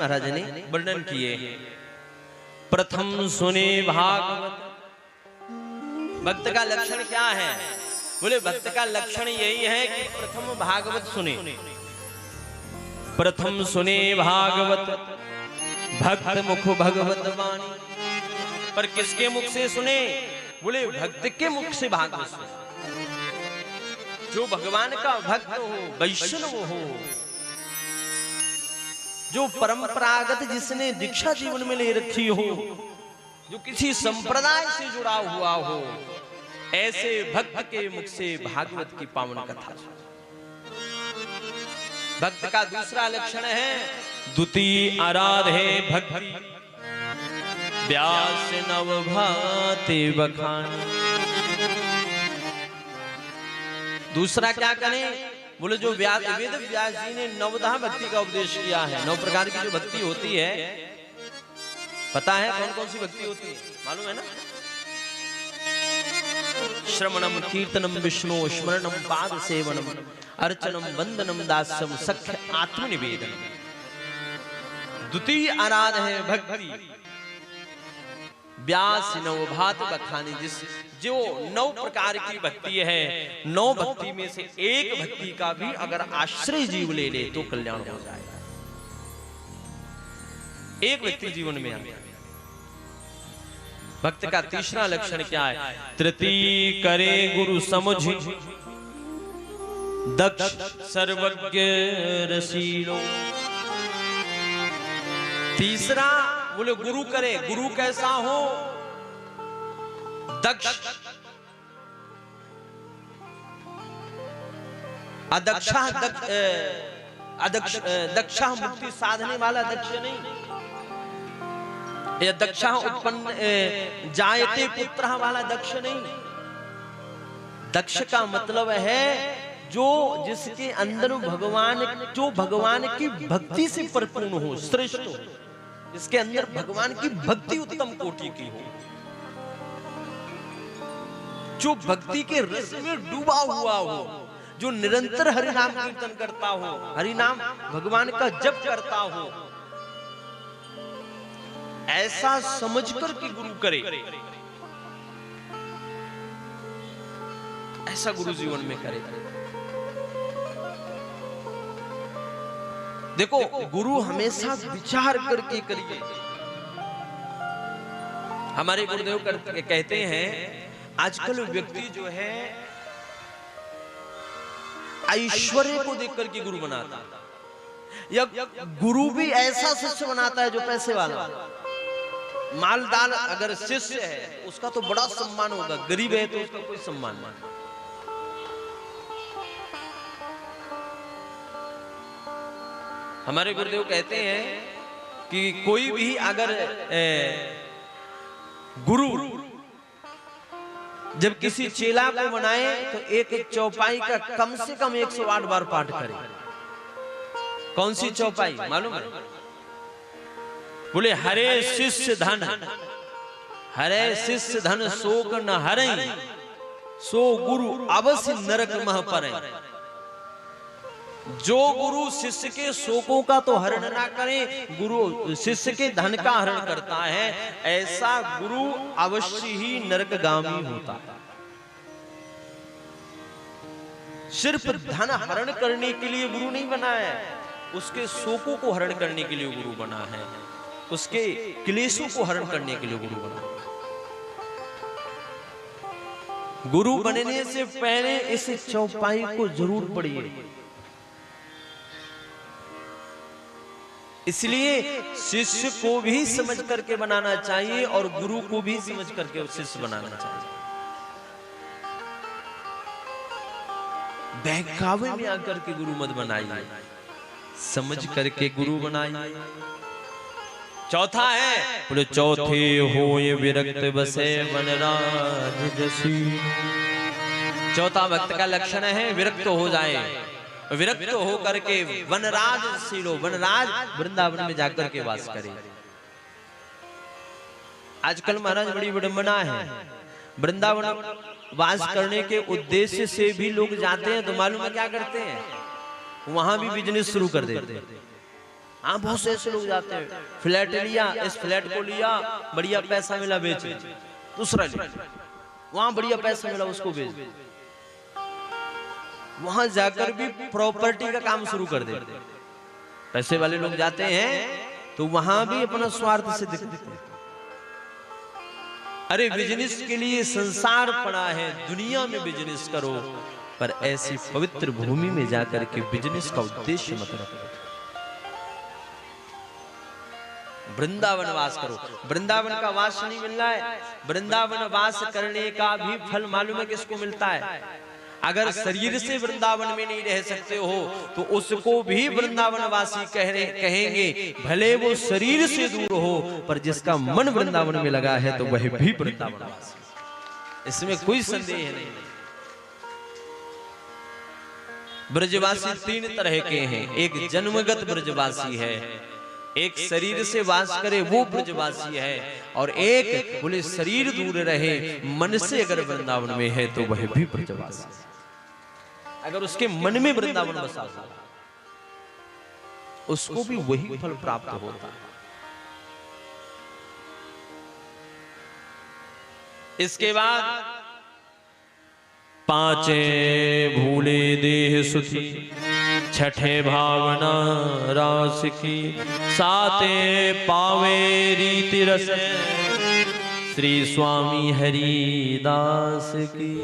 महाराज ने वर्णन किए। प्रथम सुने भागवत। भक्त का लक्षण क्या है? बोले भक्त का लक्षण यही है कि प्रथम भागवत सुने। प्रथम सुने भागवत भक्त मुख भगवत वाणी। पर किसके मुख से सुने? बोले भक्त के मुख से भागवत सुने। जो भगवान का भक्त हो, वैष्णव हो, जो परंपरागत जिसने दीक्षा जीवन में ले रखी हो, जो किसी संप्रदाय से जुड़ा हुआ हो, ऐसे भक्त के मुख से भागवत की पावन कथा। भक्त का दूसरा लक्षण है द्वितीय आराधे भक्ति व्यास नव भाते बखान। दूसरा क्या करें? बोले जो वेद व्यास जी ने नवधा भक्ति का उपदेश किया है। 9 प्रकार की जो भक्ति होती है, पता है कौन कौन सी भक्ति होती है? मालूम है ना? श्रवणम कीर्तनम विष्णु स्मरणम पाद सेवनम अर्चनम वंदनम दास्यम सख्य आत्मनिवेदन। द्वितीय आराध है भक्ति व्यास नवभात बखानी। जिस जो 9 प्रकार की भक्ति है, 9 भक्ति में से एक भक्ति का भी अगर आश्रय जीव ले ले तो कल्याण हो जाएगा। एक व्यक्ति जीवन में आ गया। भक्त का तीसरा लक्षण क्या है? तृतीय करे गुरु समझ दक्ष सर्वज्ञ रसीलो। तीसरा बोले गुरु करे। गुरु कैसा हो? दक्ष, अदक्षा, दक्षा मुक्ति साधने वाला दक्ष नहीं। या दक्षा उत्पन्न जायते पुत्र वाला दक्ष नहीं। दक्ष का मतलब है जो जिसके अंदर भगवान, जो भगवान की भक्ति से परिपूर्ण हो, श्रेष्ठ हो, जिसके अंदर भगवान की भक्ति उत्तम कोटि की हो, जो भक्ति के रस में डूबा हुआ हो, जो निरंतर हरि नाम कीर्तन करता हो, हरि नाम भगवान का जप करता हो, ऐसा समझकर कि गुरु करे, ऐसा गुरु जीवन में करे। देखो गुरु हमेशा विचार करके करिए। हमारे गुरुदेव कहते हैं आजकल व्यक्ति जो है ऐश्वर्य को देख करके गुरु बनाता, या गुरु भी ऐसा शिष्य बनाता है जो पैसे वाला। मालदार अगर शिष्य है उसका तो बड़ा सम्मान होगा, गरीब है तो उसका कोई सम्मान नहीं। हमारे गुरुदेव कहते हैं कि कोई भी अगर गुरु जब किसी चेला को बनाए तो एक चौपाई का कम से कम 108 बार पाठ करे। कौन सी चौपाई मालूम है? बोले हरे शिष्य धन, हरे शिष्य धन शोक न हरई, सो गुरु अवश्य नरक मह परई। जो गुरु शिष्य के शोकों का तो हरण ना करे, गुरु शिष्य के धन का हरण करता है, ऐसा गुरु अवश्य ही नरकगामी होता। सिर्फ धन हरण करने के लिए गुरु नहीं बना है, उसके शोकों को हरण करने के लिए गुरु बना है, उसके क्लेशों को हरण करने के लिए गुरु बना है। गुरु बनने से पहले इस चौपाई को जरूर पढ़िए। इसलिए शिष्य को भी समझ करके बनाना चाहिए और गुरु को भी समझ करके शिष्य बनाना चाहिए। बहकावे में आकर के गुरु मत बनाइए, समझ करके गुरु बनाइए। चौथा है बोले चौथे होय विरक्त बसे वनराज जसी। चौथा भक्त का लक्षण है विरक्त हो जाए, विरक्त हो करके वनराज सीलो, वनराज वृंदावन में जाकर के वास करे। आजकल महाराज बड़ी विडंबना है, वृंदावन वास करने के उद्देश्य से भी लोग जाते हैं तो मालूम है क्या करते हैं? वहां भी बिजनेस शुरू कर देते हैं। हाँ बहुत से ऐसे लोग जाते हैं, फ्लैट लिया, इस फ्लैट को लिया, बढ़िया पैसा मिला बेच, दूसरा लिया, वहां बढ़िया पैसा मिला उसको बेच, वहां जाकर भी प्रॉपर्टी का काम शुरू कर देते। पैसे वाले लोग जाते हैं तो वहां भी अपना स्वार्थ से दिखते हैं। अरे बिजनेस के लिए संसार पड़ा है, दुनिया में बिजनेस करो, पर ऐसी पवित्र भूमि में जाकर के बिजनेस का उद्देश्य मत रखो। वृंदावन वास करो। वृंदावन का वास नहीं मिल रहा है, वृंदावन वास करने का भी फल मालूम है किसको मिलता है? अगर शरीर से वृंदावन में नहीं रह सकते हो तो उसको भी वृंदावन वासी कहेंगे, भले वो शरीर से दूर हो, पर जिसका मन वृंदावन में लगा है तो वह भी वृंदावन वासी, इसमें कोई संदेह नहीं। ब्रजवासी तीन तरह के हैं, एक जन्मगत ब्रजवासी है, एक शरीर से वास करे वो ब्रजवासी है, और एक बोले शरीर दूर रहे मन से अगर वृंदावन में है तो वह भी ब्रजवासी है। अगर उसके मन में वृंदावन बसा हो उसको भी वही फल प्राप्त होता है। इसके बाद पांचे भूले देह सुखी, छठे भावना रास की, साते पावे रीति रस, श्री स्वामी हरिदास की।